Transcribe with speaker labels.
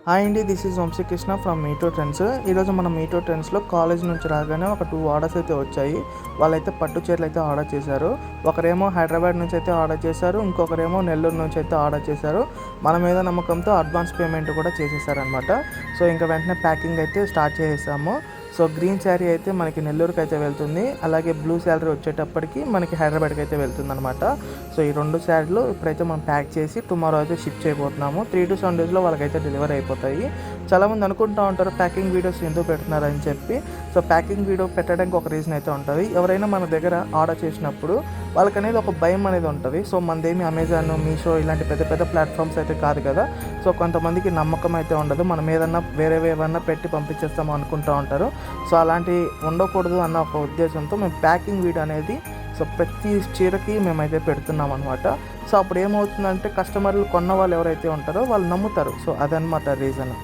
Speaker 1: Hi అండి, this is Vamshikrishna from Meeto Trends. ఈరోజు మనం మీటో ట్రెండ్స్లో కాలేజ్ నుంచి రాగానే ఒక 2 ఆర్డర్స్ అయితే వచ్చాయి. వాళ్ళైతే పట్టు చీరలు అయితే ఆర్డర్ చేశారు. ఒకరేమో హైదరాబాద్ నుంచి అయితే ఆర్డర్ చేశారు, ఇంకొకరేమో నెల్లూరు నుంచి అయితే ఆర్డర్ చేశారు. మన మీద నమ్మకంతో అడ్వాన్స్ పేమెంట్ కూడా చేసేసారనమాట. సో ఇంకా వెంటనే ప్యాకింగ్ అయితే స్టార్ట్ చేసేసాము. సో గ్రీన్ శారీ అయితే మనకి నెల్లూరుకి అయితే వెళ్తుంది, అలాగే బ్లూ శారీ వచ్చేటప్పటికి మనకి హైదరాబాద్కి అయితే వెళ్తుంది అనమాట. సో ఈ 2 శారీలు ఇప్పుడైతే మనం ప్యాక్ చేసి టుమారో అయితే షిప్ చేయబోతున్నాము. 3 to 7 డేస్లో వాళ్ళకైతే డెలివరీ అయిపోతాయి. చాలామంది అనుకుంటూ ఉంటారు ప్యాకింగ్ వీడియోస్ ఎందుకు పెడుతున్నారని చెప్పి. సో ప్యాకింగ్ వీడియో పెట్టడానికి ఒక రీజన్ అయితే ఉంటుంది. ఎవరైనా మన దగ్గర ఆర్డర్ చేసినప్పుడు వాళ్ళకనేది ఒక భయం అనేది ఉంటుంది. సో మనదేమి అమెజాన్, మీషో ఇలాంటి పెద్ద పెద్ద ప్లాట్ఫామ్స్ అయితే కాదు కదా. సో కొంతమందికి నమ్మకం అయితే ఉండదు, మనం ఏదన్నా ఏమన్నా పెట్టి పంపించేస్తాము అనుకుంటూ ఉంటారు. సో అలాంటివి ఉండకూడదు అన్న ఒక ఉద్దేశంతో మేము ప్యాకింగ్ వీడియో అనేది సో ప్రతి చీరకి మేమైతే పెడుతున్నాం అనమాట. సో అప్పుడు ఏమవుతుందంటే కస్టమర్లు కొన్న వాళ్ళు ఎవరైతే ఉంటారో వాళ్ళు నమ్ముతారు. సో అదనమాట రీజన్.